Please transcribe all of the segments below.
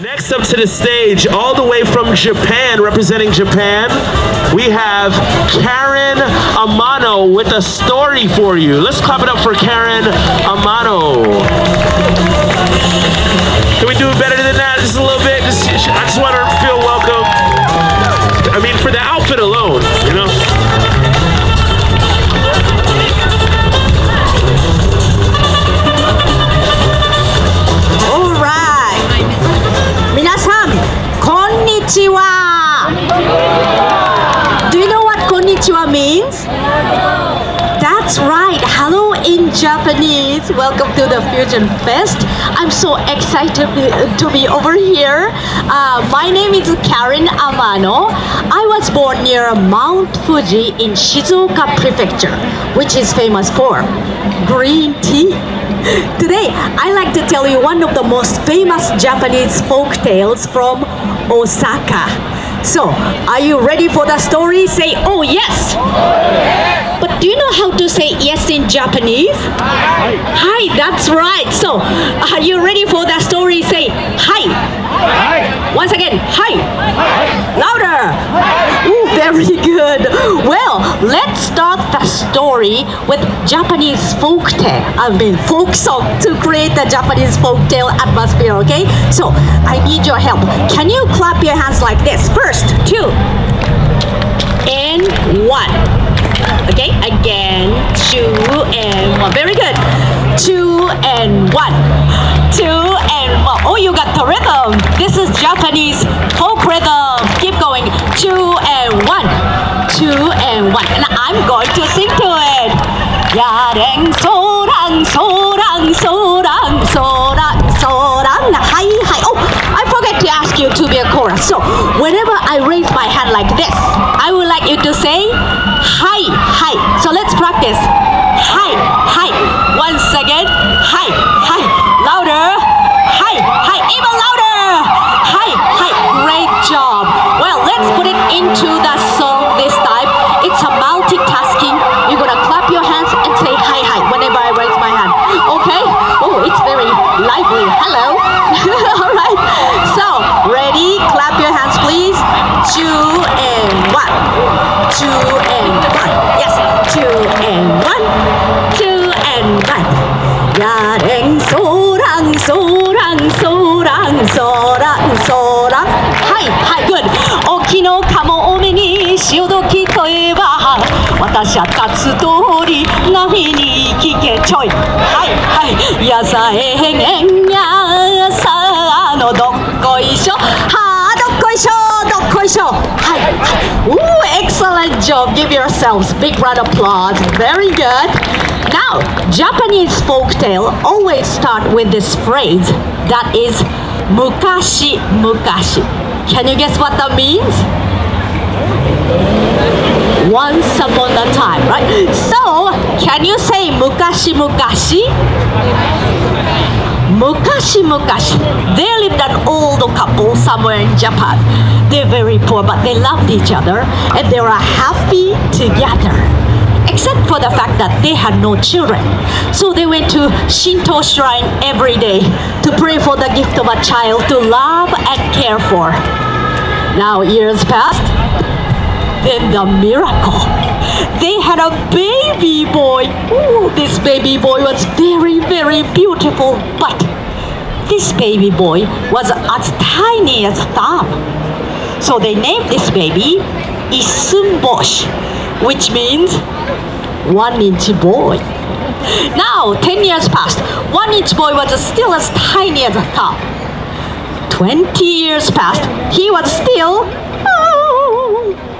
Next up to the stage, all the way from Japan, representing Japan, we have Karin Amano with a story for you. Let's clap it up for Karin Amano. Can we do it better than that? Just a little bit? I just want her to feel welcome. I mean, for the outfit alone, you know? Konnichiwa. Do you know what konnichiwa means? That's right. Hello in Japanese. Welcome to the FusionFest. I'm so excited to be over here. My name is Karin Amano. I was born near Mount Fuji in Shizuoka Prefecture, which is famous for green tea. Today, I like to tell you one of the most famous Japanese folk tales from Osaka. So, are you ready for the story? Say, oh yes! But do you know how to say yes in Japanese? Hi, that's right. So, are you ready for the story? Say, hi. Once again, hi. Louder. Ooh, very good. Well, let's start the story with Japanese folk tale. Folk song to create the Japanese folk tale atmosphere, okay? So, I need your help. Can you clap your hands like this? First, 2, and 1. Okay, again, 2 and 1. Very good. 2 and 1. 2 and 1. Oh, you got the rhythm. This is Japanese folk rhythm. Keep going. 2 and 1. 2 and 1. And I'm going to sing to it. Yareng sorang sorang sorang sorang sorang. Hi hi. Oh, I forgot to ask you to be a chorus. So whenever I raise my hand like this, I would like you to say hi hi. So let's practice. Hi hi. Once again. Hi hi. Louder. Hi hi. Even louder. Hi hi. Great job. Well, let's put it into the song this time. It's a multitasking. You're gonna clap your hands and say hi hi whenever I raise my hand. Okay? Oh, it's very lively. Hello. All right. So, ready? Clap your hands, please. 2 and 1. 2 and 1. Yes. 2 and 1. 2 and 1. Yareng sorang sorang sorang sorang sorang. Hi hi. Good. Oki no kamo ome ni shiodoki koeba. 私は立つ通り波に聞けちょいはいはいやさえへげんやさのどっこいしょはどっこいしょどっこいしょはいはいOoh, excellent job. Give yourselves big round of applause. Very good. Now, Japanese folktale always start with this phrase that is mukashi mukashi. Can you guess what that means? Once upon a time, right? So, can you say mukashi mukashi? Mukashi mukashi. There lived an old couple somewhere in Japan. They're very poor, but they loved each other and they were happy together. Except for the fact that they had no children. So they went to Shinto shrine every day to pray for the gift of a child to love and care for. Now, years passed. Then the miracle. They had a baby boy. Ooh, this baby boy was very, very beautiful. But this baby boy was as tiny as a thumb. So they named this baby Isunboshi, which means 1-inch boy. Now, 10 years passed. 1-inch boy was still as tiny as a thumb. 20 years passed. He was still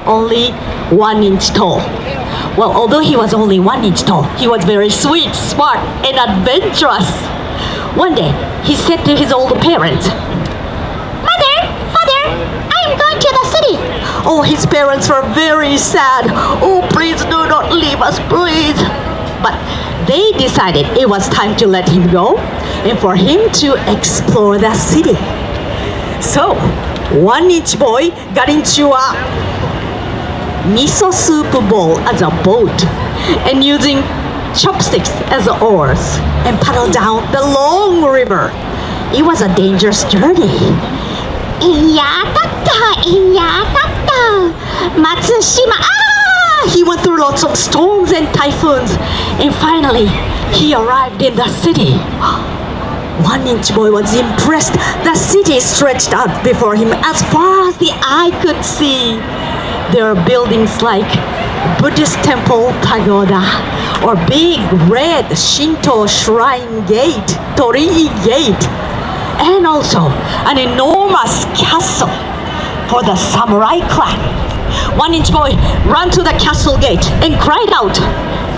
only 1 inch tall. Well, although he was only 1 inch tall, he was very sweet, smart, and adventurous. One day, he said to his old parents, Mother, Father, I'm going to the city. Oh, his parents were very sad. Oh, please do not leave us, please. But they decided it was time to let him go and for him to explore the city. So, 1-inch boy got into a miso soup bowl as a boat and using chopsticks as oars and paddled down the long river. It was a dangerous journey. Matsushima. He went through lots of storms and typhoons, and finally, he arrived in the city. 1-inch boy was impressed. The city stretched out before him as far as the eye could see. There are buildings like Buddhist temple pagoda or big red Shinto shrine gate, Torii gate, and also an enormous castle for the samurai clan. 1-inch boy ran to the castle gate and cried out,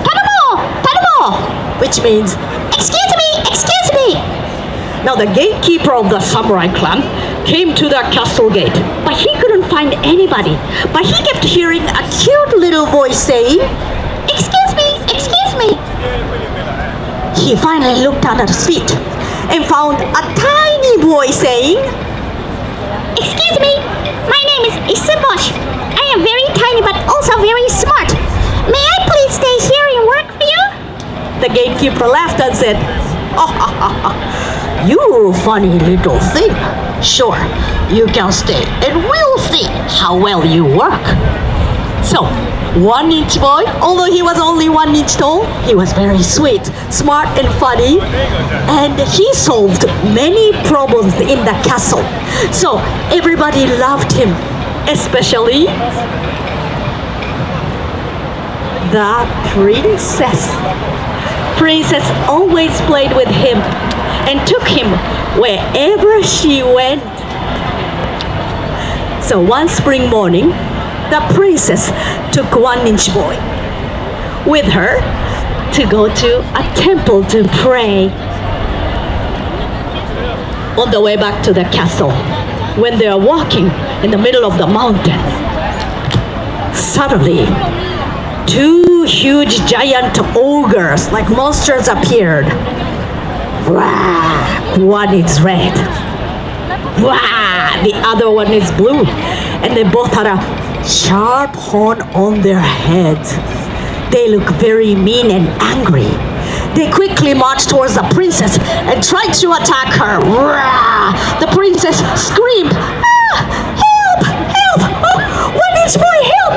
"Tanamo! Tanamo!" which means, "Excuse me! Excuse me!" Now the gatekeeper of the samurai clan came to the castle gate, but he couldn't find anybody. But he kept hearing a cute little voice saying, "Excuse me! Excuse me!" He finally looked under his feet and found a tiny boy saying, "Excuse me, my name is Isubosh. I am very tiny but also very smart. May I please stay here and work for you?" The gatekeeper laughed and said, "You funny little thing. Sure, you can stay and we'll see how well you work." So, 1-inch boy, although he was only 1 inch tall, he was very sweet, smart and funny, and he solved many problems in the castle. So, everybody loved him, especially the princess. Princess always played with him and took him wherever she went. So one spring morning, the princess took 1-inch boy with her to go to a temple to pray. On the way back to the castle, when they are walking in the middle of the mountain, suddenly 2 huge giant ogres like monsters appeared. One is red. The other one is blue. And they both had a sharp horn on their heads. They look very mean and angry. They quickly marched towards the princess and tried to attack her. The princess screamed, "Help! Help! 1-inch boy, help!"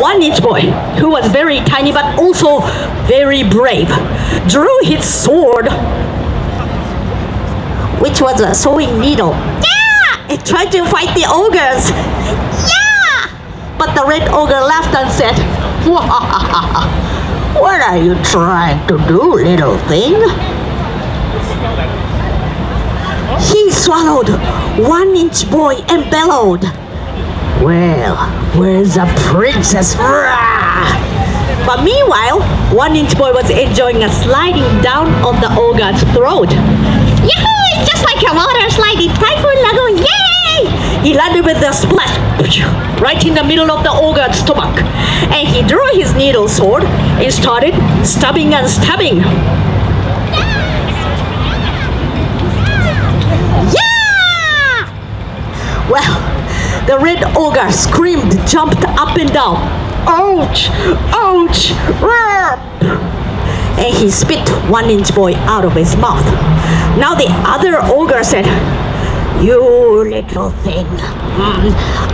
1-inch boy, who was very tiny but also very brave, drew his sword, which was a sewing needle, and tried to fight the ogres. But the red ogre laughed and said, "What are you trying to do, little thing?" He swallowed 1-inch boy and bellowed, "Well, where's the princess?" But meanwhile, 1-inch boy was enjoying a sliding down on the ogre's throat. Yahoo! It's just like a water slide in Typhoon Lagoon. Yay! He landed with a splash right in the middle of the ogre's stomach. And he drew his needle sword and started stabbing and stabbing. Yeah! Well, the red ogre screamed, jumped up and down. Ouch! Ouch! And he spit 1-inch boy out of his mouth. Now the other ogre said, "You little thing,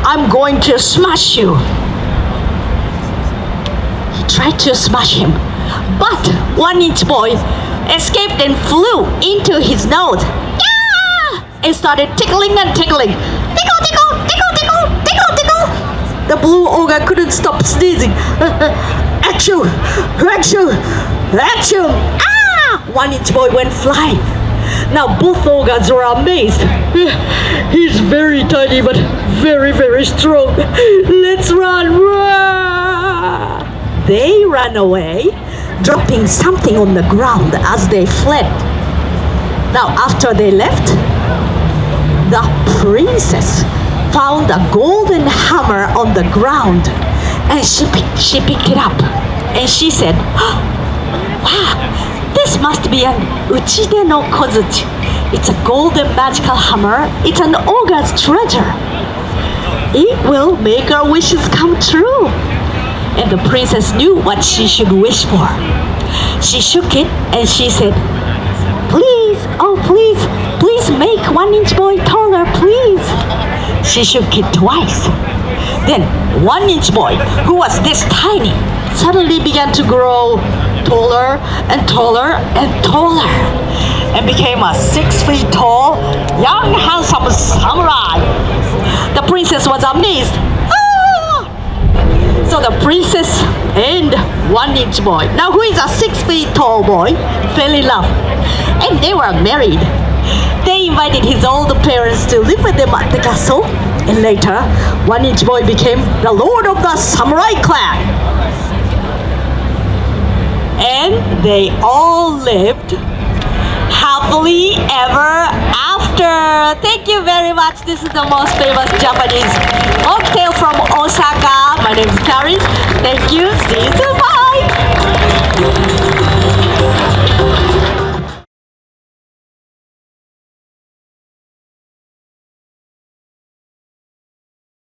I'm going to smash you." He tried to smash him, but 1-inch boy escaped and flew into his nose. And started tickling and tickling. Tickle, tickle, tickle, tickle, tickle, tickle. The blue ogre couldn't stop sneezing. Achoo! Achoo! Achoo! 1-inch boy went flying. Now both ogres were amazed. He's very tiny but very, very strong. Let's run! They ran away, dropping something on the ground as they fled. Now after they left, the princess found a golden hammer on the ground, and she picked it up and she said, "Wow, this must be an uchide no kozuchi. It's a golden magical hammer. It's an ogre's treasure. It will make our wishes come true." And the princess knew what she should wish for. She shook it and she said, "Please, oh please, please make 1-inch boy taller, please." she shook it twice. Then 1-inch boy, who was this tiny, suddenly began to grow taller and taller and taller, and became a 6 feet tall, young, handsome samurai. The princess was amazed. Ah! So the princess and 1-inch boy, now who is a 6 feet tall boy, fell in love, and they were married. They invited his old parents to live with them at the castle, and later 1-inch boy became the lord of the samurai clan. And they all lived happily ever after. Thank you very much. This is the most famous Japanese folktale from Osaka. My name is Karin. Thank you. See you soon. Bye.